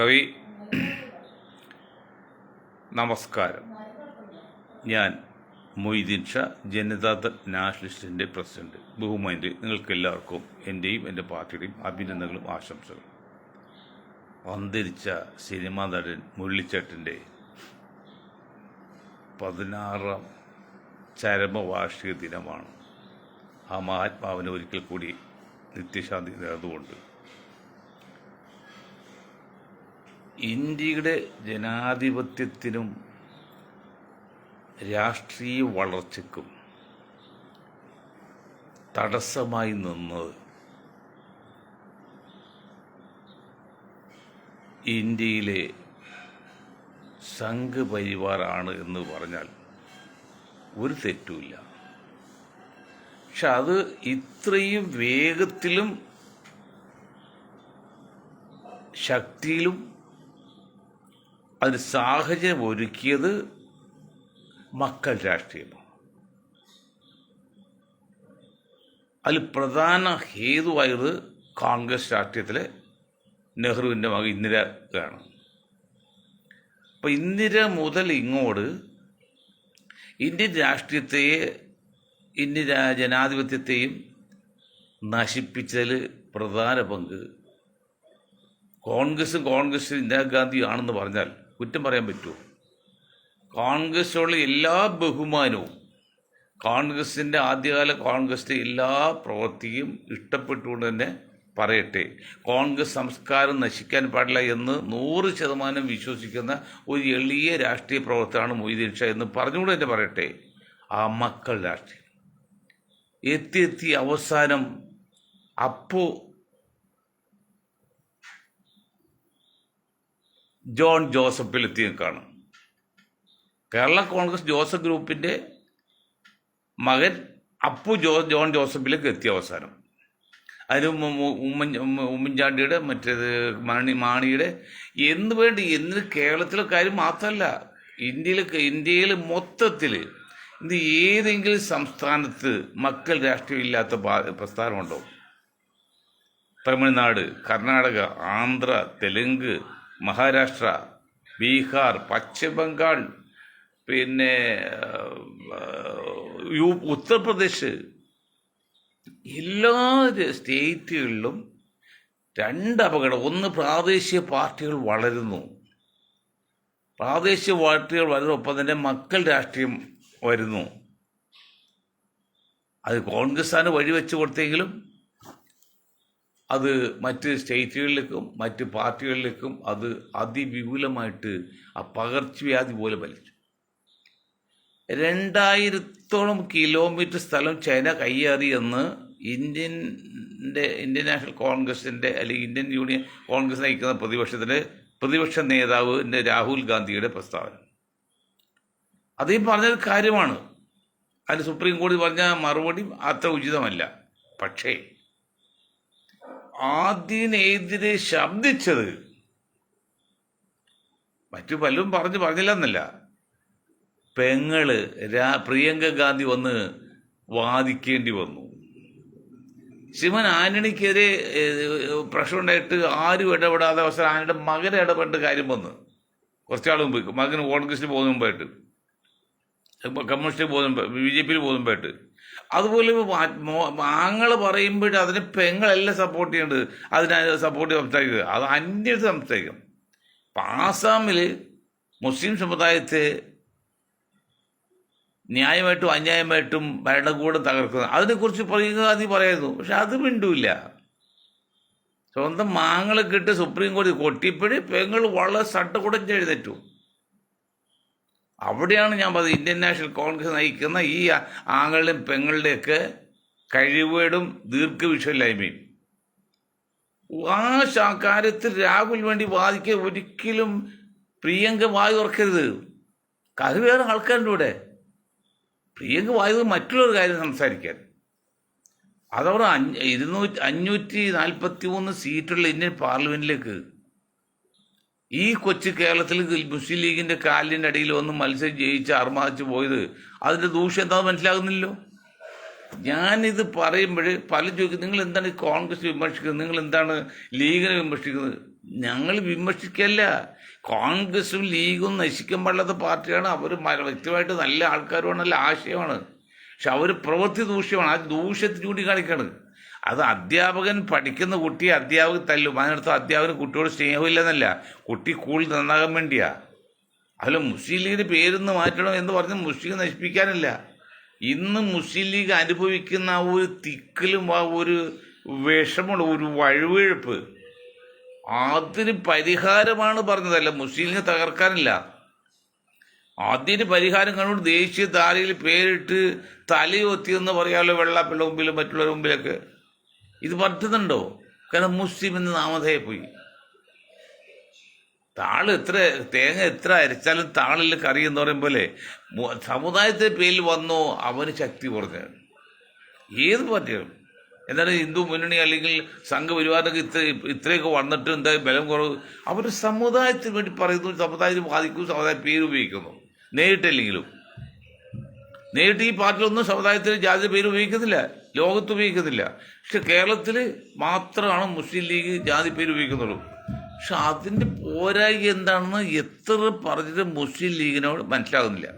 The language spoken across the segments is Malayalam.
കവി നമസ്കാരം. ഞാൻ മൊയ്തീൻ ഷാ, ജനതാദൾ നാഷണലിസ്റ്റിൻ്റെ പ്രസിഡന്റ്. ബഹുമാന്യരെ, നിങ്ങൾക്കെല്ലാവർക്കും എൻ്റെയും എൻ്റെ പാർട്ടിയുടെയും അഭിനന്ദനങ്ങളും ആശംസകളും. അന്തരിച്ച സിനിമാ നടൻ മുരളിച്ചേട്ടൻ്റെ 16ാം ചരമവാർഷിക ദിനമാണ്. ആ മഹാത്മാവിന് ഒരിക്കൽ കൂടി നിത്യശാന്തി നേർന്നുകൊണ്ട് ഇന്ത്യയുടെ ജനാധിപത്യത്തിനും രാഷ്ട്രീയ വളർച്ചയ്ക്കും തടസ്സമായി നിന്നത് ഇന്ത്യയിലെ സംഘപരിവാറാണ് എന്ന് പറഞ്ഞാൽ ഒരു തെറ്റുമില്ല. പക്ഷെ അത് ഇത്രയും വേഗത്തിലും ശക്തിയിലും അതിന് സാഹചര്യം ഒരുക്കിയത് മക്കൾ രാഷ്ട്രീയമാണ്. അതിൽ പ്രധാന ഹേതുവായത് കോൺഗ്രസ് രാഷ്ട്രീയത്തിലെ നെഹ്റുവിൻ്റെ മകൾ ഇന്ദിരയാണ്. അപ്പോൾ ഇന്ദിര മുതൽ ഇങ്ങോട്ട് ഇന്ത്യൻ രാഷ്ട്രീയത്തെയും ഇന്ത്യൻ ജനാധിപത്യത്തെയും നശിപ്പിച്ചതിൽ പ്രധാന പങ്ക് കോൺഗ്രസ് ഇന്ദിരാഗാന്ധിയാണെന്ന് പറഞ്ഞാൽ കുറ്റം പറയാൻ പറ്റുമോ? കോൺഗ്രസിനുള്ള എല്ലാ ബഹുമാനവും, കോൺഗ്രസിൻ്റെ ആദ്യകാല കോൺഗ്രസിൻ്റെ എല്ലാ പ്രവൃത്തിയും ഇഷ്ടപ്പെട്ടുകൊണ്ട് തന്നെ പറയട്ടെ, കോൺഗ്രസ് സംസ്കാരം നശിക്കാൻ പാടില്ല എന്ന് 100% വിശ്വസിക്കുന്ന ഒരു എളിയ രാഷ്ട്രീയ പ്രവർത്തനമാണ് മൊയ്തീൻ ഷാ എന്ന് പറഞ്ഞുകൊണ്ട് തന്നെ പറയട്ടെ. ആ മക്കൾ രാഷ്ട്രീയം എത്തി അവസാനം ജോൺ ജോസഫിലെത്തി കാണും. കേരള കോൺഗ്രസ് ജോസഫ് ഗ്രൂപ്പിൻ്റെ മകൻ ജോൺ ജോസഫിലേക്ക് എത്തിയ അവസാനം. അതിന് ഉമ്മൻചാണ്ടിയുടെ മാണിയുടെ എന്ന് കേരളത്തിലെ കാര്യം മാത്രമല്ല, ഇന്ത്യയിൽ മൊത്തത്തിൽ ഏതെങ്കിലും സംസ്ഥാനത്ത് മക്കൾ രാഷ്ട്രീയം ഇല്ലാത്ത പ്രസ്ഥാനമുണ്ടോ? തമിഴ്നാട്, കർണാടക, ആന്ധ്ര, തെലുങ്ക്, മഹാരാഷ്ട്ര, ബീഹാർ, പശ്ചിമ ബംഗാൾ, പിന്നെ ഉത്തർപ്രദേശ്, എല്ലാ സ്റ്റേറ്റുകളിലും 2 അപകടം. ഒന്ന്, പ്രാദേശിക പാർട്ടികൾ വളരുന്നു. ഒപ്പം തന്നെ മക്കൾ രാഷ്ട്രീയം വരുന്നു. അത് കോൺഗ്രസ്സാണ് വഴിവെച്ച് കൊടുത്തെങ്കിലും അത് മറ്റ് സ്റ്റേറ്റുകളിലേക്കും മറ്റ് പാർട്ടികളിലേക്കും അത് അതിവിപുലമായിട്ട് ആ പകർച്ചവ്യാധി പോലെ വലിച്ചു. 2000-ഓളം കിലോമീറ്റർ സ്ഥലം ചൈന കയ്യേറിയെന്ന് ഇന്ത്യൻ നാഷണൽ കോൺഗ്രസിൻ്റെ അല്ലെങ്കിൽ ഇന്ത്യൻ യൂണിയൻ കോൺഗ്രസ് നയിക്കുന്ന പ്രതിപക്ഷ നേതാവിൻ്റെ രാഹുൽ ഗാന്ധിയുടെ പ്രസ്താവന. അദ്ദേഹം പറഞ്ഞത് കാര്യമാണ്. അതിന് സുപ്രീം കോടതി പറഞ്ഞ മറുപടി അത്ര ഉചിതമല്ല. പക്ഷേ ആദ്യനെതിരെ ശബ്ദിച്ചത് മറ്റു പലരും പറഞ്ഞില്ലെന്നല്ല, പെങ്ങള് പ്രിയങ്ക ഗാന്ധി വന്ന് വാദിക്കേണ്ടി വന്നു. ശിവൻ ആന്റണിക്കെതിരെ പ്രശ്നം ഉണ്ടായിട്ട് ആരും ഇടപെടാതെ അവസരം ആന്റണിയുടെ മകനെ ഇടപെടേണ്ട കാര്യം വന്ന് കുറച്ചാൾ മുമ്പ്, മകന് കോൺഗ്രസിൽ പോകുന്ന മുമ്പായിട്ട്, കമ്മ്യൂണിസ്റ്റിൽ പോകുന്ന BJP പോകുമ്പോഴായിട്ട്. അതുപോലെ ആങ്ങൾ പറയുമ്പോൾ അതിന് പെങ്ങളെല്ലാം സപ്പോർട്ട് ചെയ്യേണ്ടത്, അതിനെ സപ്പോർട്ട് സംസാരിക്കുന്നത് അത് അന്വേഷിച്ച് സംസാരിക്കും. അപ്പം ആസാമിൽ മുസ്ലിം സമുദായത്തെ ന്യായമായിട്ടും അന്യായമായിട്ടും ഭരണകൂടം തകർക്കുന്നത് അതിനെക്കുറിച്ച് പറയുന്നു. പക്ഷെ അത് മിണ്ടൂല്ല. സ്വന്തം മാങ്ങളെ കിട്ടി സുപ്രീം കോടതി കൊട്ടിയപ്പോഴേ പെങ്ങൾ വളരെ സട്ടകുടഞ്ഞെഴുന്നേറ്റു. അവിടെയാണ് ഞാൻ പറഞ്ഞത്, ഇന്ത്യൻ നാഷണൽ കോൺഗ്രസ് നയിക്കുന്ന ഈ ആങ്ങളുടെയും പെങ്ങളുടെയൊക്കെ കഴിവേടും ദീർഘവിഷയില്ലായ്മയും. ആ കാര്യത്തിൽ രാഹുൽ വേണ്ടി വാദിക്കുക ഒരിക്കലും പ്രിയങ്ക വായു തുറക്കരുത്. അത് വേറെ ആൾക്കാരുടെ കൂടെ പ്രിയങ്ക വായു മറ്റുള്ളൊരു കാര്യം സംസാരിക്കാൻ. അതവർ 543 സീറ്റുള്ള ഇന്ത്യൻ പാർലമെന്റിലേക്ക് ഈ കൊച്ചു കേരളത്തിൽ മുസ്ലിം ലീഗിൻ്റെ കാലിൻ്റെ അടിയിൽ വന്ന് മത്സരം ജയിച്ച് അർമാദിച്ച് പോയത് അതിൻ്റെ ദൂഷ്യം എന്താണെന്ന് മനസ്സിലാകുന്നില്ലല്ലോ. ഞാനിത് പറയുമ്പോൾ പലരും ചോദിക്കും, നിങ്ങൾ എന്താണ് ഈ കോൺഗ്രസ് വിമർശിക്കുന്നത്, നിങ്ങൾ എന്താണ് ലീഗിനെ വിമർശിക്കുന്നത്? ഞങ്ങൾ വിമർശിക്കല്ല. കോൺഗ്രസും ലീഗും നശിക്കാൻ പാടില്ലാത്ത പാർട്ടിയാണ്. അവർ വ്യക്തിമായിട്ട് നല്ല ആൾക്കാരുമാണ്, നല്ല ആശയമാണ്. പക്ഷെ അവർ പ്രവൃത്തി ദൂഷ്യമാണ്. ആ ദൂഷ്യത്തിൽ ചൂണ്ടിക്കാണിക്കാണ്. അത് അധ്യാപകൻ പഠിക്കുന്ന കുട്ടിയെ അധ്യാപകൻ തല്ലും, അതിനടുത്ത് അധ്യാപകന് കുട്ടിയോട് സ്നേഹമില്ലെന്നല്ല, കുട്ടി കൂടുതൽ നന്നാകാൻ വേണ്ടിയാ. അതിൽ മുസ്ലിം ലീഗിൻ്റെ പേരൊന്ന് മാറ്റണം എന്ന് പറഞ്ഞ് മുസ്ലിം നശിപ്പിക്കാനല്ല. ഇന്ന് മുസ്ലിം ലീഗ് അനുഭവിക്കുന്ന ആ ഒരു തിക്കലും ആ ഒരു വിഷമുള്ള ഒരു വഴുവഴുപ്പ്, അതിന് പരിഹാരമാണ് പറഞ്ഞതല്ല, മുസ്ലിം ലീഗ് തകർക്കാനില്ല. അതിന് പരിഹാരം കണ്ടുകൊണ്ട് ദേശീയ താരയിൽ പേരിട്ട് തലയൊത്തിയെന്ന് പറയാമല്ലോ വെള്ളാപ്പിള്ള മുമ്പിലും മറ്റുള്ളവരുടെ മുമ്പിലൊക്കെ. ഇത് പറ്റുന്നുണ്ടോ? കാരണം മുസ്ലിം എന്ന് നാമധേയം പോയി. തേങ്ങ എത്ര അരച്ചാലും താളിൽ കറി എന്ന് പറയും പോലെ സമുദായത്തിന്റെ പേരിൽ വന്നോ അവന് ശക്തി കുറഞ്ഞ ഏത് പാർട്ടിയാണ്. എന്താണ് ഹിന്ദു മുന്നണി അല്ലെങ്കിൽ സംഘപരിവാരൊക്കെ ഇത്രയൊക്കെ വന്നിട്ട് എന്താ ബലം കുറവ്? അവർ സമുദായത്തിന് വേണ്ടി പറയുന്നു, സമുദായത്തിന് ബാധിക്കും, സമുദായ പേര് ഉപയോഗിക്കുന്നു. നേരിട്ടില്ലെങ്കിലും നേരിട്ട് ഈ പാർട്ടിയിലൊന്നും സമുദായത്തിന് ജാതി പേര് ഉപയോഗിക്കുന്നില്ല, ലോകത്ത് ഉപയോഗിക്കുന്നില്ല. പക്ഷെ കേരളത്തിൽ മാത്രമാണ് മുസ്ലിം ലീഗ് ജാതി പേര് ഉപയോഗിക്കുന്നുള്ളൂ. പക്ഷെ അതിൻ്റെ പോരായ്മ എന്താണെന്ന് എത്ര പറഞ്ഞിട്ട് മുസ്ലിം ലീഗിനോട് മനസ്സിലാകുന്നില്ല.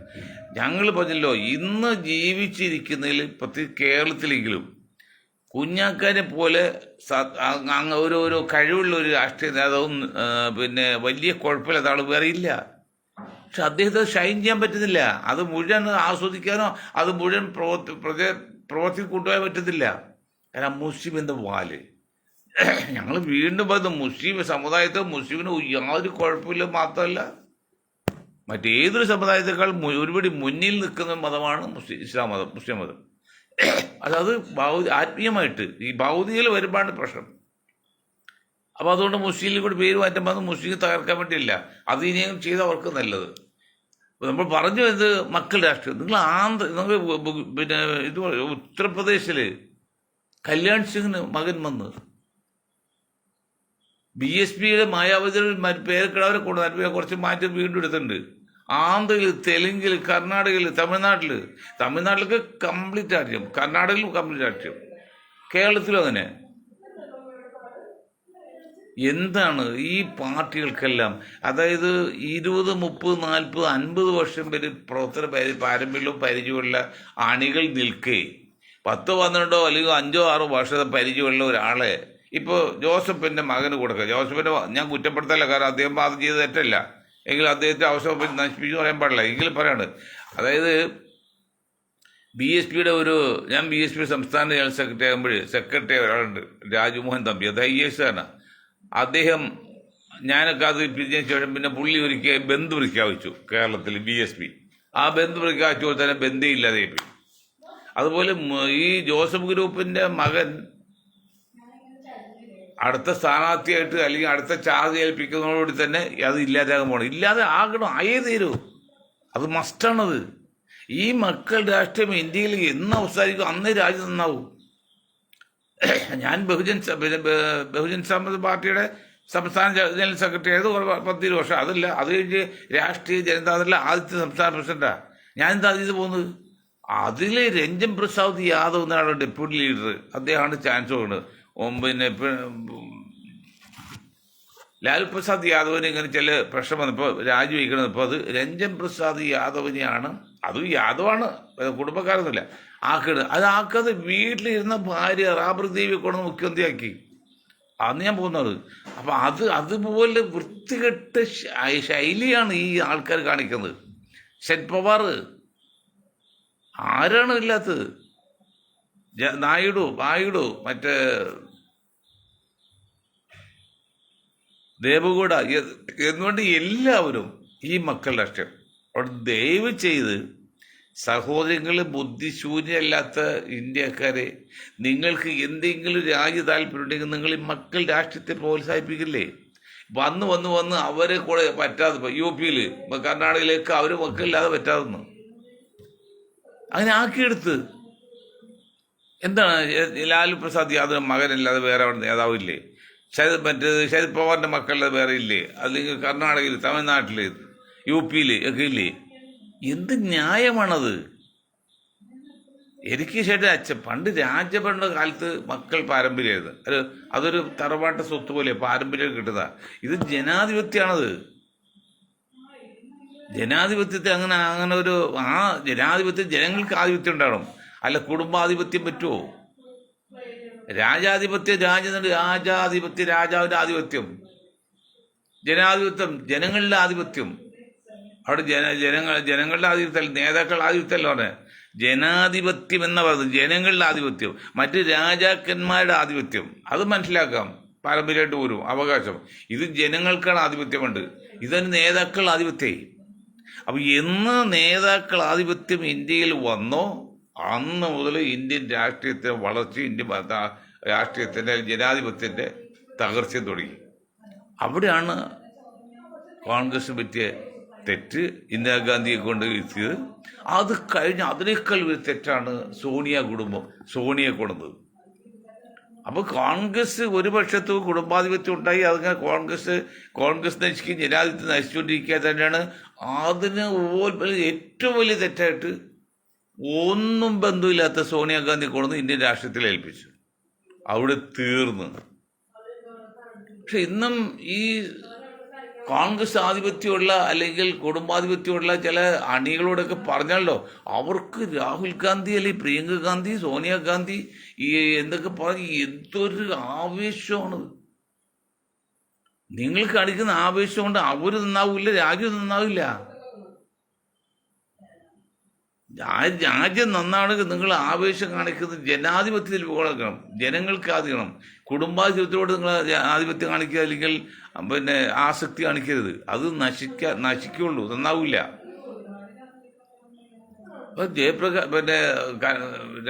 ഞങ്ങൾ പറഞ്ഞല്ലോ, ഇന്ന് ജീവിച്ചിരിക്കുന്നതിൽ പ്രത്യേകിച്ച് കേരളത്തിലെങ്കിലും കുഞ്ഞാക്കാനെ പോലെ ഒരു കഴിവുള്ള ഒരു രാഷ്ട്രീയ നേതാവും പിന്നെ വലിയ കുഴപ്പമില്ലാത്ത ആൾ വേറെ ഇല്ല. പക്ഷെ അദ്ദേഹത്തെ ഷൈൻ ചെയ്യാൻ പറ്റുന്നില്ല. അത് മുഴുവൻ ആസ്വദിക്കാനോ അത് മുഴുവൻ പ്രവർത്തി കൂട്ടുവാൻ പറ്റുന്നില്ല. കാരണം മുസ്ലിം എന്ന വാല്. ഞങ്ങൾ വീണ്ടും പറയുന്നത്, മുസ്ലിം സമുദായത്തെ മുസ്ലിമിന് യാതൊരു കുഴപ്പമില്ല. മാത്രമല്ല മറ്റേതൊരു സമുദായത്തെക്കാൾ ഒരുപടി മുന്നിൽ നിൽക്കുന്ന മതമാണ് ഇസ്ലാം മതം, മുസ്ലിം മതം. അത് ആത്മീയമായിട്ട് ഈ ഭൗതികയിൽ വരുമ്പോഴാണ് പ്രശ്നം. അപ്പോൾ അതുകൊണ്ട് മുസ്ലിം ലീഗോട് പേര് മാറ്റാൻ വന്ന് മുസ്ലിം തകർക്കാൻ വേണ്ടിയില്ല. അത് ഇനിയും ചെയ്തവർക്ക് നല്ലത്. നമ്മൾ പറഞ്ഞു വരുന്നത് മക്കൾ രാഷ്ട്രീയം. നിങ്ങൾ പിന്നെ ഇത് ഉത്തർപ്രദേശിൽ കല്യാൺ സിംഗിന് മകൻ വന്ന് BSPയുടെ മായാവതിയുടെ പേരക്കിടവരെ കൊണ്ട് കുറച്ച് മാറ്റി വീണ്ടും എടുത്തിട്ടുണ്ട്. ആന്ധ്രയിൽ, തെലുങ്കിൽ, കർണാടകയിൽ, തമിഴ്നാട്ടിലൊക്കെ കംപ്ലീറ്റ് രാഷ്ട്രീയം, കർണാടകയിലും കംപ്ലീറ്റ് രാഷ്ട്രീയം, കേരളത്തിലും അങ്ങനെ. എന്താണ് ഈ പാർട്ടികൾക്കെല്ലാം? അതായത് 20, 30, 40, 50 വർഷം വരെ പ്രവർത്തന പാരമ്പര്യവും പരിചയമുള്ള അണികൾ നിൽക്കേ 10, 12 അല്ലെങ്കിൽ 5, 6 വർഷത്തെ പരിചയമുള്ള ഒരാളെ ഇപ്പോൾ ജോസഫിൻ്റെ മകന് കൊടുക്കുക. ജോസഫിൻ്റെ ഞാൻ കുറ്റപ്പെടുത്തല്ല, കാരണം അദ്ദേഹം അത് ചെയ്ത് തെറ്റല്ല. എങ്കിലും അദ്ദേഹത്തെ അവസരം നശിപ്പിച്ചു പറയാൻ പാടില്ല. എങ്കിലും പറയാണ്, അതായത് BSPയുടെ ഞാൻ BSP സംസ്ഥാന ജനറൽ സെക്രട്ടറി ഒരാളുണ്ട്, രാജ്മോഹൻ തമ്പി. അത് IAS ആണ്. അദ്ദേഹം ഞാനൊക്കെ അത് പിരിഞ്ഞതിന് ശേഷം പിന്നെ പുള്ളി ബന്ദ് പ്രഖ്യാപിച്ചു കേരളത്തിൽ BSP. ആ ബന്ദ് പ്രഖ്യാപിച്ചപ്പോൾ തന്നെ ബന്ധേ ഇല്ലാതെ പോയി. അതുപോലെ ഈ ജോസഫ് ഗ്രൂപ്പിൻ്റെ മകൻ അടുത്ത സ്ഥാനാർത്ഥിയായിട്ട് അല്ലെങ്കിൽ അടുത്ത ചാർജ് ഏൽപ്പിക്കുന്നതോടുകൂടി തന്നെ അത് ഇല്ലാതാകാൻ പോകണം. ഇല്ലാതെ ആയേ തീരൂ. അത് മസ്റ്റാണത്. ഈ മക്കൾ രാഷ്ട്രീയം ഇന്ത്യയിൽ എന്ന് അവസാനിക്കും അന്നേ രാജ്യം നന്നാവും. ഞാൻ ബഹുജൻ സമാജ് പാർട്ടിയുടെ സംസ്ഥാന ജനറൽ സെക്രട്ടറി ആയത് 10 വർഷം. അതല്ല, അത് കഴിഞ്ഞ് രാഷ്ട്രീയ ജനതാദളിലെ ആദ്യത്തെ സംസ്ഥാന പ്രസിഡന്റാണ്. ഞാനെന്താ അതിൽ പോകുന്നത്? അതിൽ രഞ്ജൻ പ്രസാദ് യാദവ് എന്നാണ് ഡെപ്യൂട്ടി ലീഡർ. അദ്ദേഹമാണ് ചാൻസ് കൊടുക്കുന്നത്. പിന്നെ ലാലു പ്രസാദ് യാദവിന് ഇങ്ങനെ ചില പ്രശ്നം വന്നപ്പോൾ രാജിവെക്കണം. ഇപ്പോൾ അത് രഞ്ജൻ പ്രസാദ് യാദവിനെയാണ്, അതും യാദവാണ്, കുടുംബക്കാരൊന്നുമില്ല, ആക്കാതെ വീട്ടിലിരുന്ന ഭാര്യ റാബർ ദേവിയെ കൊണ്ട് മുഖ്യമന്ത്രിയാക്കി. അന്ന് ഞാൻ പോകുന്നത്. അപ്പം അതുപോലെ വൃത്തികെട്ട ശൈലിയാണ് ഈ ആൾക്കാർ കാണിക്കുന്നത്. ശരത് പവാർ ആരാണ് ഇല്ലാത്തത്? നായിഡു മറ്റേ ദേവഗൗഡ എന്നുകൊണ്ട് എല്ലാവരും ഈ മക്കൾ രാഷ്ട്രീയം. അവിടെ ദയവ് ചെയ്ത് സഹോദരങ്ങൾ, ബുദ്ധിശൂന്യമല്ലാത്ത ഇന്ത്യക്കാരെ, നിങ്ങൾക്ക് എന്തെങ്കിലും രാജ്യ താല്പര്യമുണ്ടെങ്കിൽ നിങ്ങൾ ഈ മക്കൾ രാഷ്ട്രീയത്തെ പ്രോത്സാഹിപ്പിക്കില്ലേ? വന്ന് അവരെ കൂടെ പറ്റാതെ UP-യിൽ, കർണാടകയിലേക്ക് അവർ മക്കളില്ലാതെ പറ്റാതെന്ന് അങ്ങനെ ആക്കിയെടുത്ത്. എന്താണ് ലാലു പ്രസാദ് യാദവ് മകനല്ലാതെ വേറെ അവിടെ നേതാവില്ലേ? ശരത് പവാറിൻ്റെ മക്കളുടെ വേറെ ഇല്ലേ? അല്ലെങ്കിൽ കർണാടകയിൽ, തമിഴ്നാട്ടിൽ, UP-യിൽ ഒക്കെ ഇല്ലേ? എന്ത് ന്യായമാണത്? എനിക്ക് ശരി പണ്ട് രാജഭരണ കാലത്ത് മക്കൾ പാരമ്പര്യമായിരുന്നു. അതൊരു തറവാട്ട് സ്വത്ത് പോലെ പാരമ്പര്യം കിട്ടുന്ന. ഇത് ജനാധിപത്യമാണത്. ജനാധിപത്യത്തെ അങ്ങനെ അങ്ങനെ ഒരു ജനാധിപത്യം ജനങ്ങൾക്ക് ആധിപത്യം ഉണ്ടാവണം, അല്ല കുടുംബാധിപത്യം പറ്റുമോ? രാജാധിപത്യം രാജാധിപത്യം രാജാവിൻ്റെ ആധിപത്യം, ജനാധിപത്യം ജനങ്ങളുടെ ആധിപത്യം. അവിടെ ജനങ്ങളുടെ ആധിപത്യം, നേതാക്കളുടെ ആധിപത്യമല്ല പറഞ്ഞത്. ജനാധിപത്യം എന്ന് പറയുന്നത് ജനങ്ങളുടെ ആധിപത്യം, മറ്റ് രാജാക്കന്മാരുടെ ആധിപത്യം. അത് മനസ്സിലാക്കാം, പാരമ്പര്യമായിട്ട് പോരും അവകാശം. ഇത് ജനങ്ങൾക്കാണ് ആധിപത്യമുണ്ട്, ഇതൊരു നേതാക്കളുടെ ആധിപത്യമായി. അപ്പം എന്ന് നേതാക്കൾ ആധിപത്യം ഇന്ത്യയിൽ വന്നോ അന്ന് മുതൽ ഇന്ത്യൻ രാഷ്ട്രീയത്തിൻ്റെ വളർച്ച, ഇന്ത്യൻ രാഷ്ട്രീയത്തിൻ്റെ ജനാധിപത്യത്തിൻ്റെ തകർച്ചയും തുടങ്ങി. അവിടെയാണ് കോൺഗ്രസിന് പറ്റിയ തെറ്റ് ഇന്ദിരാഗാന്ധിയെ കൊണ്ട് എത്തിയത്. അത് കഴിഞ്ഞ് അതിനേക്കാൾ ഒരു തെറ്റാണ് സോണിയെ കൊണ്ടത്. അപ്പോൾ കോൺഗ്രസ് ഒരു പക്ഷത്ത് കുടുംബാധിപത്യം ഉണ്ടായി, അതങ്ങനെ കോൺഗ്രസ് നശിക്കുകയും ജനാധിപത്യം നശിച്ചുകൊണ്ടിരിക്കുക തന്നെയാണ്. അതിന് ഏറ്റവും വലിയ തെറ്റായിട്ട് ഒന്നും ബന്ധമില്ലാത്ത സോണിയാഗാന്ധി കൊണ്ടുവന്ന് ഇന്ത്യൻ രാഷ്ട്രീയത്തിൽ ഏൽപ്പിച്ചു. അവിടെ തീർന്ന്. പക്ഷെ ഇന്നും ഈ കോൺഗ്രസ് ആധിപത്യമുള്ള അല്ലെങ്കിൽ കുടുംബാധിപത്യമുള്ള ചില അണികളോടൊക്കെ പറഞ്ഞല്ലോ, അവർക്ക് രാഹുൽ ഗാന്ധി അല്ലെങ്കിൽ പ്രിയങ്ക ഗാന്ധി, സോണിയാഗാന്ധി ഈ എന്തൊക്കെ പറഞ്ഞ് എന്തൊരു ആവേശമാണ്. നിങ്ങൾ കാണിക്കുന്ന ആവേശം കൊണ്ട് അവർ നന്നാവില്ല, രാജ്യം നന്നാവില്ല. രാജ്യം നന്നാണെങ്കിൽ നിങ്ങൾ ആവേശം കാണിക്കുന്നത് ജനാധിപത്യത്തിൽ പോകണം, ജനങ്ങൾക്ക് ആദ്യം. കുടുംബാധിപത്യത്തോട് നിങ്ങൾ ആധിപത്യം കാണിക്കുക അല്ലെങ്കിൽ ആസക്തി കാണിക്കരുത്. അത് നശിക്കുള്ളൂ, നന്നാവില്ല. ഇപ്പം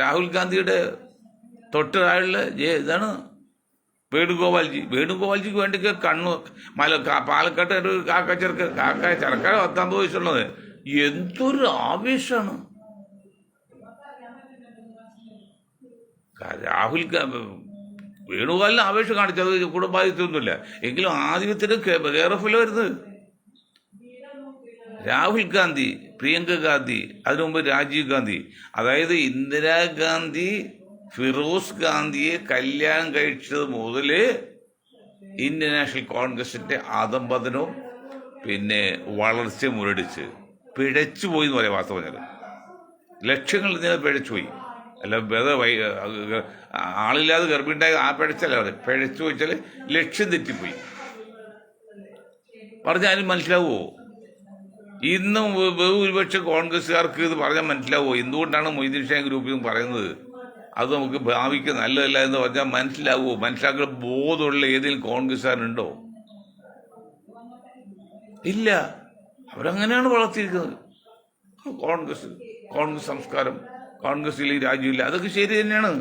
രാഹുൽ ഗാന്ധിയുടെ തൊട്ടതായുള്ള ഇതാണ് വേണുഗോപാൽജിക്ക് വേണ്ടി പാലക്കാട്ട് ഒരു കാക്ക ചെറുക്കാൻ 19 വയസ്സുള്ളത്. എന്തൊരു ആവേശമാണ് വേണുഗോപാലിന് ആവേശം കാണിച്ചത്. കുടുംബാധിപത്യമൊന്നുമില്ല എങ്കിലും ആധിപത്യത്തിന് കെയർഫുൾ വരുന്നത്. രാഹുൽ ഗാന്ധി, പ്രിയങ്ക ഗാന്ധി, അതിനു മുമ്പ് രാജീവ് ഗാന്ധി, അതായത് ഇന്ദിരാഗാന്ധി ഫിറോസ് ഗാന്ധിയെ കല്യാണം കഴിച്ചത് മുതൽ ഇന്ത്യൻ നാഷണൽ കോൺഗ്രസിന്റെ അധംപതനവും വളർച്ച മുരടിച്ച് പിഴച്ചുപോയി എന്ന് പറയാം. വാസ്തവം പറഞ്ഞാൽ ലക്ഷ്യങ്ങൾ പിഴച്ചുപോയി. അല്ല ആളില്ലാതെ ഗർഭിണ്ടായി ആ പിഴച്ചല്ല പറയും, പിഴച്ചു വെച്ചാൽ ലക്ഷ്യം തെറ്റിപ്പോയി. പറഞ്ഞാലും മനസ്സിലാവുമോ? ഇന്നും ബഹുഭൂരിപക്ഷം കോൺഗ്രസ്സുകാർക്ക് ഇത് പറഞ്ഞാൽ മനസ്സിലാവുമോ? എന്തുകൊണ്ടാണ് മൊയ്തീൻ ഷാ ഗ്രൂപ്പിൽ പറയുന്നത് അത് നമുക്ക് ഭാവിക്ക് നല്ലതല്ല എന്ന് പറഞ്ഞാൽ മനസ്സിലാവുമോ? മനസ്സിലാക്കുന്ന ബോധമുള്ള ഏതെങ്കിലും കോൺഗ്രസ്സുകാരുണ്ടോ? ഇല്ല. അവരങ്ങനെയാണ് വളർത്തിയിരിക്കുന്നത്. കോൺഗ്രസ് സംസ്കാരം, കോൺഗ്രസ്സിൽ രാജ്യമില്ല, അതൊക്കെ ശരി തന്നെയാണ്.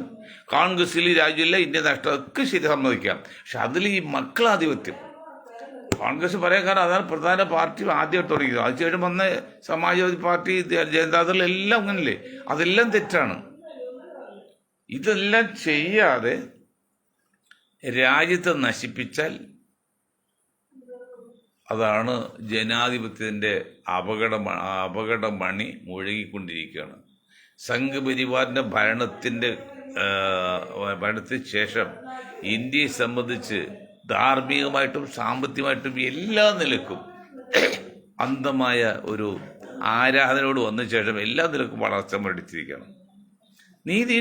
കോൺഗ്രസ്സിൽ രാജ്യമില്ല, ഇന്ത്യ നഷ്ടം, ഒക്കെ ശരി, സമ്മതിക്കാം. പക്ഷെ അതിൽ ഈ മക്കളാധിപത്യം കോൺഗ്രസ് പറയാൻ കാരണം അതാണ് പ്രധാന പാർട്ടി ആദ്യം തുടങ്ങിയത്. അതിനുശേഷം വന്ന സമാജ്വാദി പാർട്ടി, ജനതാദൾ എല്ലാം അങ്ങനല്ലേ. അതെല്ലാം തെറ്റാണ്. ഇതെല്ലാം ചെയ്യാതെ രാജ്യത്തെ അതാണ് ജനാധിപത്യത്തിൻ്റെ അപകടമണി മുഴകിക്കൊണ്ടിരിക്കുകയാണ്. സംഘപരിവാറിൻ്റെ ഭരണത്തിന് ശേഷം ഇന്ത്യയെ സംബന്ധിച്ച് ധാർമ്മികമായിട്ടും സാമ്പത്തികമായിട്ടും എല്ലാ നിലക്കും അന്ധമായ ഒരു ആരാധനയോട് വന്ന ശേഷം എല്ലാ നിലക്കും വളർച്ച മുരടിച്ചിരിക്കുകയാണ്. നീതി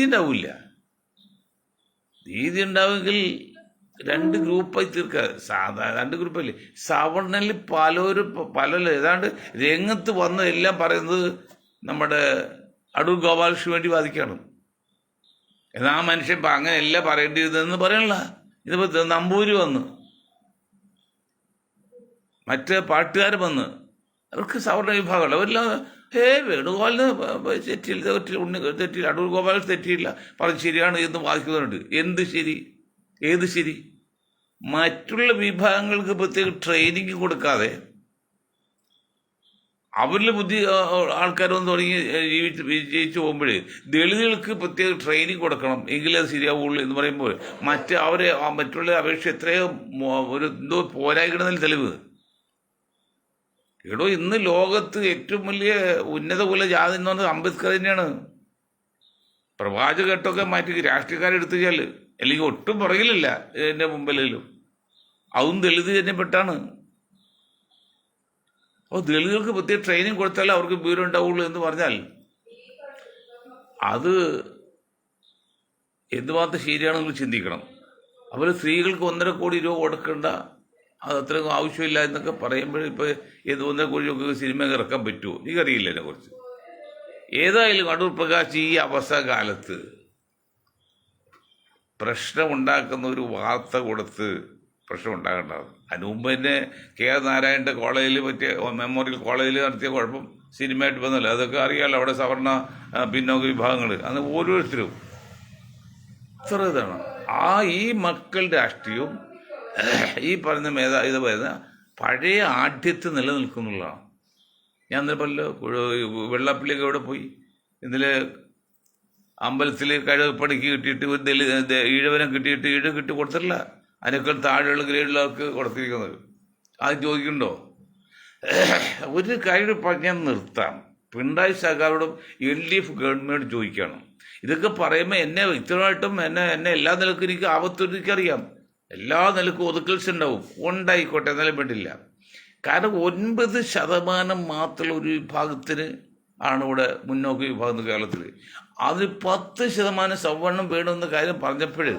ഉണ്ടാവില്ല. നീതി ഉണ്ടാവുമെങ്കിൽ 2 ഗ്രൂപ്പായി തീർക്കുക. രണ്ട് ഗ്രൂപ്പല്ലേ, സവർണനിൽ പലരും ഏതാണ്ട് രംഗത്ത് വന്ന് എല്ലാം പറയുന്നത് നമ്മുടെ അടൂർ ഗോപാലകൃഷ്ണന് വേണ്ടി വാദിക്കണം. എന്നാൽ ആ മനുഷ്യൻ അങ്ങനെയല്ല പറയേണ്ടിയിരുന്നതെന്ന് പറയണില്ല. ഇതിപ്പോൾ നമ്പൂരി വന്ന്, മറ്റ് പാട്ടുകാർ വന്ന്, അവർക്ക് സവർണ വിഭാഗമല്ല, അവരെല്ലാം വേണുഗോപാലിന് തെറ്റിയില്ല, അടൂർ ഗോപാലകൃഷ്ണൻ തെറ്റിയില്ല, പറഞ്ഞ് ശരിയാണ് എന്ന് വാദിക്കുന്നുണ്ട്. ഏത് ശരി? മറ്റുള്ള വിഭാഗങ്ങൾക്ക് പ്രത്യേക ട്രെയിനിങ് കൊടുക്കാതെ അവരിൽ ബുദ്ധി ആൾക്കാരൊന്നും തുടങ്ങി വിജയിച്ചു പോകുമ്പോഴേ ദളിതുകൾക്ക് പ്രത്യേക ട്രെയിനിങ് കൊടുക്കണം, എങ്കിലേ അത് ശരിയാവുള്ളൂ എന്ന് പറയുമ്പോൾ മറ്റുള്ള അപേക്ഷ എത്രയോ എന്തോ പോരായിക്കണമെന്നതിൽ തെളിവ്. ഇന്ന് ലോകത്ത് ഏറ്റവും വലിയ ഉന്നത കുല ജാതി എന്ന് പറഞ്ഞത് അംബേദ്കർ തന്നെയാണ്. പ്രവാചകട്ടൊക്കെ മാറ്റി രാഷ്ട്രീയക്കാരെടുത്ത് ചെല്ല്, അല്ലെങ്കിൽ ഒട്ടും പുറകിലില്ല എൻ്റെ മുമ്പിലും. അതും ദളിത് തന്നെ പെട്ടാണ്. അപ്പോൾ ദളിതുകൾക്ക് പ്രത്യേക ട്രെയിനിങ് കൊടുത്താലേ അവർക്ക് വിവരം ഉണ്ടാവുള്ളൂ എന്ന് പറഞ്ഞാൽ അത് എന്തുമാത്രം ശരിയാണെന്ന് ചിന്തിക്കണം. അതുപോലെ സ്ത്രീകൾക്ക് 1.5 കോടി രൂപ കൊടുക്കേണ്ട, അത് അത്രയും ആവശ്യമില്ല എന്നൊക്കെ പറയുമ്പോൾ ഇപ്പോൾ 1.5 കോടി രൂപ സിനിമ ഇറക്കാൻ പറ്റുമോ എനിക്കറിയില്ല അതിനെക്കുറിച്ച്. ഏതായാലും അടൂർ പ്രകാശ് ഈ അവസാന കാലത്ത് പ്രശ്നമുണ്ടാക്കുന്ന ഒരു വാർത്ത കൊടുത്ത് പ്രശ്നം ഉണ്ടാകേണ്ടത്. അതിന് മുമ്പ് തന്നെ കെ.ആർ. നാരായണൻ്റെ കോളേജിൽ പറ്റിയ മെമ്മോറിയൽ കോളേജിൽ നടത്തിയ കുഴപ്പം സിനിമയായിട്ട് വന്നല്ലോ, അതൊക്കെ അറിയാമല്ലോ. അവിടെ സവർണ പിന്നോക്ക വിഭാഗങ്ങൾ അന്ന് ഓരോരുത്തരും ഇത്ര ഇതാണ്. ഈ മക്കൾ രാഷ്ട്രീയവും ഈ പറഞ്ഞ ഇത് പറയുന്ന പഴയ ആഢ്യത്ത് നിലനിൽക്കുന്നുള്ളതാണ്. ഞാൻ ഇന്നലെ വെള്ളാപ്പള്ളിയൊക്കെ എവിടെ പോയി, ഇന്നലെ അമ്പലത്തിൽ കഴിപ്പണിക്ക് കിട്ടിയിട്ട് ഒരു ഈഴവനെ കിട്ടിയിട്ട് ഈഴ കിട്ടി കൊടുത്തിട്ടില്ല, അതിനേക്കാൾ താഴെയുള്ള ഗ്രേഡിലവർക്ക് കൊടുത്തിരിക്കുന്നത്. അത് ചോദിക്കണ്ടോ? ഒരു കാര്യം പറഞ്ഞാൽ നിർത്താം. പിണറായി സർക്കാരോടും LDF ഗവൺമെൻറ് ചോദിക്കണം. ഇതൊക്കെ പറയുമ്പോൾ എന്നെ വ്യക്തിപരമായിട്ടും എന്നെ എല്ലാ നിലക്കും എനിക്ക് ആപത്തൊരിക്കറിയാം. എല്ലാ നിലക്കും ഒതുക്കൽസ് ഉണ്ടായിക്കോട്ടെ, എന്നാലും വേണ്ടില്ല. കാരണം 9% മാത്രമുള്ള ഒരു വിഭാഗത്തിന് ആണ് ഇവിടെ മുന്നോക്ക വിഭാഗം കേരളത്തിൽ. അതിൽ 10% സംവരണം വേണമെന്ന കാര്യം പറഞ്ഞപ്പോൾ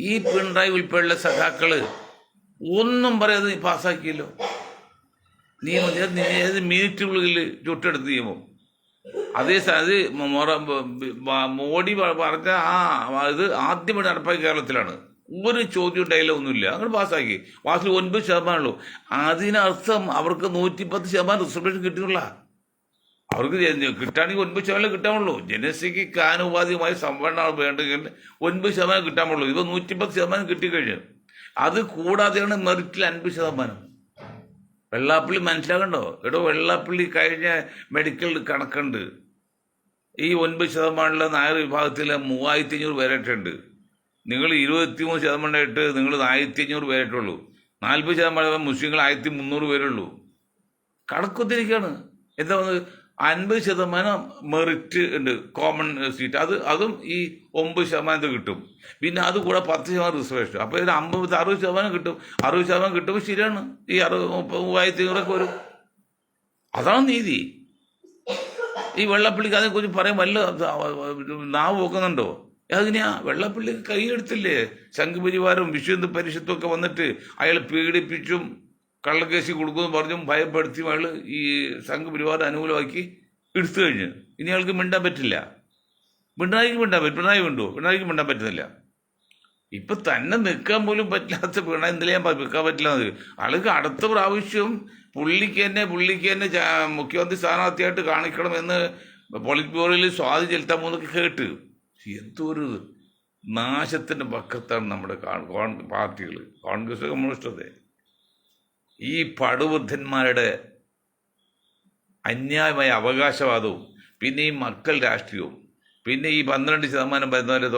ഈ പിണറായി ഉൾപ്പെടെയുള്ള സഖാക്കള് ഒന്നും പറയാതെ പാസ്സാക്കിയല്ലോ നിയമം. ഏത് മിനിറ്റുകളിൽ ചുട്ടെടുത്ത് നിയമം. അതേ അത് മോഡി പറഞ്ഞ ഇത് ആദ്യമായിട്ട് നടപ്പാക്കി കേരളത്തിലാണ്. ഒരു ചോദ്യം ഉണ്ടായില്ല, ഒന്നുമില്ല, അങ്ങനെ പാസ്സാക്കി. വാസിൽ 9% ഉള്ളൂ. അതിനർത്ഥം അവർക്ക് 110% റിസർവേഷൻ കിട്ടിയുള്ള. അവർക്ക് കിട്ടുകയാണെങ്കിൽ 9% കിട്ടാമുള്ളൂ. ജനസംഖ്യക്ക് ആനുപാതികമായി സംവരണമാണ് വേണ്ടെങ്കിൽ 9% കിട്ടാമുള്ളൂ. ഇപ്പോൾ 110% കിട്ടിക്കഴിഞ്ഞു. അത് കൂടാതെയാണ് മെറിറ്റിൽ 50%. വെള്ളാപ്പള്ളി മനസ്സിലാക്കണ്ടോ? വെള്ളാപ്പള്ളി കഴിഞ്ഞ മെഡിക്കൽ കണക്കുണ്ട്. ഈ 9% നായർ വിഭാഗത്തിൽ 3500 പേരായിട്ടുണ്ട്. നിങ്ങൾ 23% നിങ്ങൾ 1500 പേരായിട്ടുള്ളൂ. 40% മുസ്ലിങ്ങൾ 1300 പേരുള്ളൂ. കണക്കൊത്തിരിക്കുകയാണ്. എന്താ 50% മെറിറ്റ് ഉണ്ട്, കോമൺ സീറ്റ്. അതും ഈ 9% കിട്ടും. പിന്നെ അത് കൂടെ 10% റിസർവേഷൻ. അപ്പോൾ ഇതിന് 60% കിട്ടും. 60% കിട്ടുമ്പോൾ ശരിയാണ്, ഈ 3500 വരും. അതാണ് നീതി. ഈ വെള്ളപ്പള്ളിക്ക് അതിനെക്കുറിച്ച് പറയാൻ വല്ല നാവ് നോക്കുന്നുണ്ടോ? അതിനെയാ വെള്ളപ്പള്ളി കൈയെടുത്തില്ലേ? സംഘപരിവാരം വിശ്വ പരിഷത്തും ഒക്കെ വന്നിട്ട് അയാൾ പീഡിപ്പിച്ചും കള്ളക്കേസി കൊടുക്കുമെന്ന് പറഞ്ഞും ഭയപ്പെടുത്തിയും അയാൾ ഈ സംഘപരിവാരം അനുകൂലമാക്കി എടുത്തു കഴിഞ്ഞ്. ഇനി അയാൾക്ക് മിണ്ടാൻ പറ്റില്ല. പിണറായിക്ക് മിണ്ടാൻ പറ്റും. പിണറായിക്ക് മിണ്ടാൻ പറ്റുന്നില്ല. ഇപ്പം തന്നെ നിൽക്കാൻ പോലും പറ്റാത്ത പിണറായി ഇന്നലെ ഞാൻ നിൽക്കാൻ പറ്റില്ല. ആൾക്ക് അടുത്ത പ്രാവശ്യം പുള്ളിക്ക് തന്നെ മുഖ്യമന്ത്രി സ്ഥാനാർത്ഥിയായിട്ട് കാണിക്കണമെന്ന് പോളിറ്റ് ബ്യൂറോയിൽ സ്വാധീനം ചെലുത്താൻ പോകുന്നൊക്കെ കേട്ട്. എന്തൊരു നാശത്തിൻ്റെ പക്കത്താണ് നമ്മുടെ പാർട്ടികൾ, കോൺഗ്രസ്, കമ്മ്യൂണിസ്റ്റൊക്കെ. ഈ പടുബുദ്ധന്മാരുടെ അന്യായമായ അവകാശവാദവും പിന്നെ ഈ മക്കൾ രാഷ്ട്രീയവും പിന്നെ ഈ 12% വരുന്നവരെ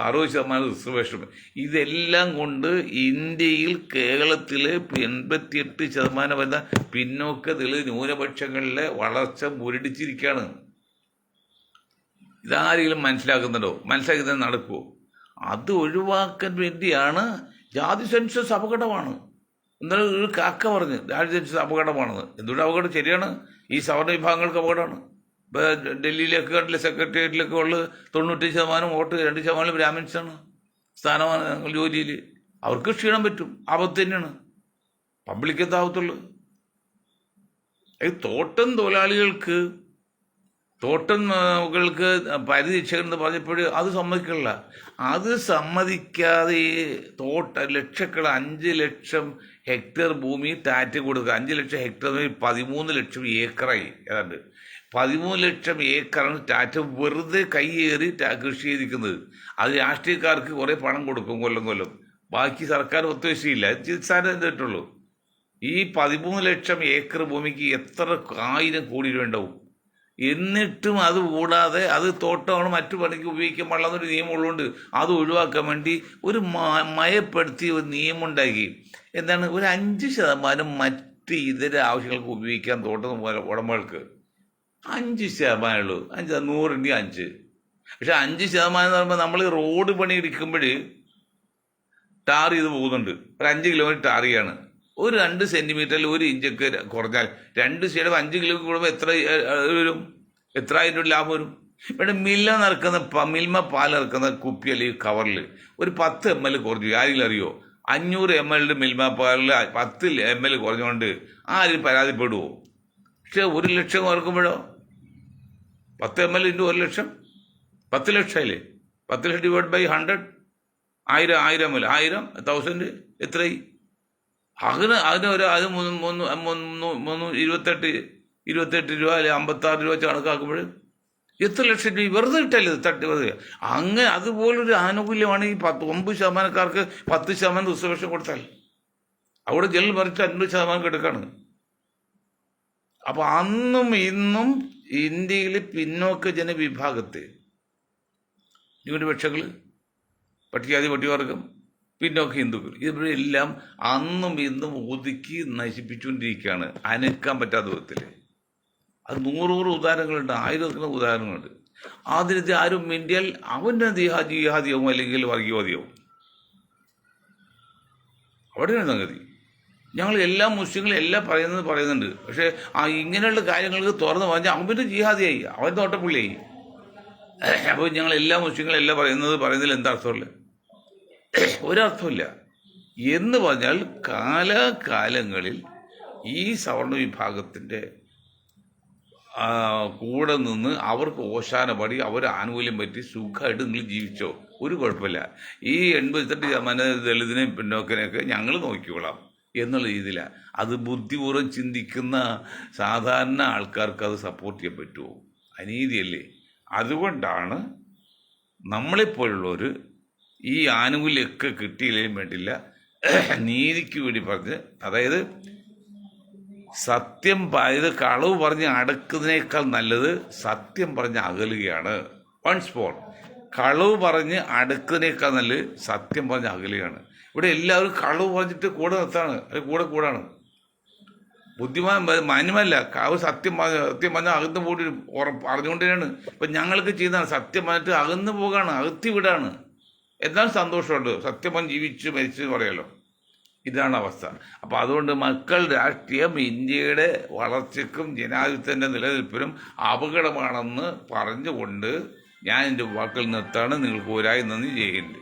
60% റിസർവേഷൻ, ഇതെല്ലാം കൊണ്ട് ഇന്ത്യയിൽ കേരളത്തിൽ 88% വരുന്ന പിന്നോക്കത്തിൽ ന്യൂനപക്ഷങ്ങളിലെ വളർച്ച മുരടിച്ചിരിക്കുകയാണ്. ഇതാരെങ്കിലും മനസ്സിലാക്കുന്നുണ്ടോ? മനസ്സിലാക്കുന്നത് നടക്കുമോ? അത് ഒഴിവാക്കാൻ വേണ്ടിയാണ് ജാതി സെൻസസ് അപകടമാണ്. എന്നാലും ഒരു കാക്ക പറഞ്ഞ് ജാതി സെൻസസ് അപകടമാണെന്ന്. എന്തുകൊണ്ട് അപകടം? ശരിയാണ്, ഈ സവർണ വിഭാഗങ്ങൾക്ക് അപകടമാണ്. ഇപ്പോൾ ഡൽഹിയിലൊക്കെ കണ്ടില്ല, സെക്രട്ടേറിയറ്റിലൊക്കെ ഉള്ള 95% വോട്ട്, 2% ബ്രാഹ്മിൻസാണ് സ്ഥാനമാനങ്ങൾ ജോലിയിൽ. അവർക്ക് ക്ഷീണം പറ്റും, ആപത്ത് തന്നെയാണ്. പബ്ലിക് എന്താവത്തുള്ളൂ? തോട്ടം തൊഴിലാളികൾക്ക് പരിരക്ഷകരെന്ന് പറഞ്ഞപ്പോൾ അത് സമ്മതിക്കില്ല. അത് സമ്മതിക്കാതെ ലക്ഷക്കൾ 5 ലക്ഷം ഹെക്ടർ ഭൂമി ടാറ്റ കൊടുക്കുക. 5 ലക്ഷം ഹെക്ടർ 13 ലക്ഷം ഏക്കറായി. ഏതാണ്ട് 13 ലക്ഷം ഏക്കറാണ് ടാറ്റ വെറുതെ കൈയേറി കൃഷി ചെയ്തിരിക്കുന്നത്. അത് രാഷ്ട്രീയക്കാർക്ക് കുറേ പണം കൊടുക്കും കൊല്ലം. ബാക്കി സർക്കാർ ഒത്തുവശയില്ല, ചികിത്സാരം ചെയ്തിട്ടുള്ളൂ. ഈ 13 ലക്ഷം ഏക്കർ ഭൂമിക്ക് എത്ര 1000 കോടി രൂപ ഉണ്ടാവും? എന്നിട്ടും അത് കൂടാതെ അത് തോട്ടമാണ് മറ്റു പണിക്ക് ഉപയോഗിക്കാൻ പാടില്ലെന്നൊരു നിയമമുള്ളതുകൊണ്ട് അത് ഒഴിവാക്കാൻ വേണ്ടി ഒരു മയപ്പെടുത്തി ഒരു നിയമം ഉണ്ടാക്കി. എന്താണ്? ഒരു 5% മറ്റ് ഇതര ആവശ്യങ്ങൾക്ക് ഉപയോഗിക്കാൻ തോട്ടം ഉടമകൾക്ക് 5% ഉള്ളൂ. 100 5 പക്ഷെ 5% എന്ന് പറയുമ്പോൾ നമ്മൾ റോഡ് പണി എടുക്കുമ്പോൾ ടാർ ചെയ്ത് പോകുന്നുണ്ട്. ഒരു 5 കിലോമീറ്റർ ടാർ ചെയ്യാണ്. ഒരു 2 സെൻറ്റിമീറ്ററിൽ 1 ഇഞ്ചൊക്കെ കുറഞ്ഞാൽ 2 സൈഡ് 5 കിലോമീറ്റർ കൂടുമ്പോൾ വരും? എത്രായിരം രൂപ ലാഭം വരും? ഇവിടെ മിൽമ പാൽ ഇറക്കുന്ന കുപ്പി അല്ലെങ്കിൽ കവറിൽ ഒരു 10 ml കുറഞ്ഞു. ആരെങ്കിലും അറിയോ? 500 ml മിൽമ പാലിൽ 10 ml കുറഞ്ഞുകൊണ്ട് ആരും പരാതിപ്പെടുവോ? പക്ഷെ 1 ലക്ഷം കുറക്കുമ്പോഴോ 10 ml × 1 ലക്ഷം 10 ലക്ഷമായില്ലേ? 10 ലക്ഷം ഡിവൈഡ് ബൈ 100, 1000 ml, 1000 എത്രയായി? അതിന് ഒരു അത് 28 രൂപ അല്ലെങ്കിൽ 56 രൂപ വെച്ച് കണക്കാക്കുമ്പോൾ എത്ര ലക്ഷം രൂപ വെറുതെ കിട്ടല്ലേ? തട്ടി വെറുതെ. അങ്ങനെ അതുപോലൊരു ആനുകൂല്യമാണ് ഈ 9% 10% റിസർവേഷൻ കൊടുത്താൽ. അവിടെ ജനറൽ മറിച്ച് 50% എടുക്കാണ്. അപ്പോൾ അന്നും ഇന്നും ഇന്ത്യയിലെ പിന്നോക്ക ജനവിഭാഗത്തെ ന്യൂനപക്ഷങ്ങൾ, പട്ടികജാതി പട്ടികവർഗം, പിന്നോക്ക ഹിന്ദുക്കൾ, ഇവരെല്ലാം അന്നും ഇന്നും ഒതുക്കി നശിപ്പിച്ചുകൊണ്ടിരിക്കുകയാണ് അനക്കാൻ പറ്റാത്ത വിധത്തിൽ. അത് 100 ഉദാഹരണങ്ങളുണ്ട്, 1000 ഉദാഹരണങ്ങളുണ്ട്. അതിനകത്ത് ആരും മിണ്ടിയാൽ അവൻ്റെ ജിഹാദിയാവും അല്ലെങ്കിൽ വർഗീയവാദിയാവും. അവിടെയാണ് സംഗതി. ഞങ്ങൾ എല്ലാ മുസ്ലിങ്ങളും എല്ലാം പറയുന്നുണ്ട്. പക്ഷേ ഇങ്ങനെയുള്ള കാര്യങ്ങൾക്ക് തുറന്നു പറഞ്ഞാൽ അവൻ്റെ ജിഹാദിയായി, അവൻ തോട്ടപ്പുള്ളിയായി. അപ്പോൾ ഞങ്ങൾ എല്ലാ മുസ്ലിങ്ങളും എല്ലാം പറയുന്നതിൽ എന്താ അർത്ഥമില്ല? ഒരർത്ഥമില്ല. എന്ന് പറഞ്ഞാൽ കാലാകാലങ്ങളിൽ ഈ സവർണ വിഭാഗത്തിൻ്റെ കൂടെ നിന്ന് അവർക്ക് ഓശാന പാടി അവർ ആനുകൂല്യം പറ്റി സുഖമായിട്ട് നിങ്ങൾ ജീവിച്ചോ, ഒരു കുഴപ്പമില്ല. ഈ 88% ദളിതിനെയും പിന്നോക്കനെയൊക്കെ ഞങ്ങൾ നോക്കിക്കോളാം എന്നുള്ള രീതിയിലാണ്. അത് ബുദ്ധിപൂർവ്വം ചിന്തിക്കുന്ന സാധാരണ ആൾക്കാർക്ക് അത് സപ്പോർട്ട് ചെയ്യാൻ പറ്റുമോ? അനീതിയല്ലേ? അതുകൊണ്ടാണ് നമ്മളെപ്പോലുള്ളവർ ഈ ആനുകൂല്യമൊക്കെ കിട്ടിയില്ലേലും വേണ്ടില്ല, നീതിക്ക് വേണ്ടി പറഞ്ഞ്, അതായത് സത്യം കളവ് പറഞ്ഞ് അടക്കുന്നതിനേക്കാൾ നല്ലത് സത്യം പറഞ്ഞ് അകലുകയാണ്. വൺസ് ഫോർ കളവ് പറഞ്ഞ് അടക്കുന്നതിനേക്കാൾ നല്ലത് സത്യം പറഞ്ഞ് അകലുകയാണ്. ഇവിടെ എല്ലാവരും കളവ് പറഞ്ഞിട്ട് കൂടെ നിർത്താണ്, കൂടാണ്. ബുദ്ധിമാൻ മാന്യമല്ല. സത്യം പറഞ്ഞാൽ അകന്ന് പോയിട്ട് അറിഞ്ഞുകൊണ്ട് തന്നെയാണ്. ഇപ്പം ഞങ്ങൾക്ക് ചെയ്യുന്നതാണ്, സത്യം പറഞ്ഞിട്ട് അകന്ന് പോകാണ്, അകത്തി വിടാണ്. എന്നാൽ സന്തോഷമുണ്ട്, സത്യം പറഞ്ഞ് ജീവിച്ച് മരിച്ചു പറയാലോ. ഇതാണ് അവസ്ഥ. അപ്പോൾ അതുകൊണ്ട് മക്കൾ രാഷ്ട്രീയം ഇന്ത്യയുടെ വളർച്ചയ്ക്കും ജനാധിപത്യത്തിൻ്റെ നിലനിൽപ്പിനും അപകടമാണെന്ന് പറഞ്ഞുകൊണ്ട് ഞാൻ എൻ്റെ വാക്കുകൾ നിർത്താണ്. നിങ്ങൾക്ക് ഒരായി നന്ദി. ജയ് ഹിന്ദ്.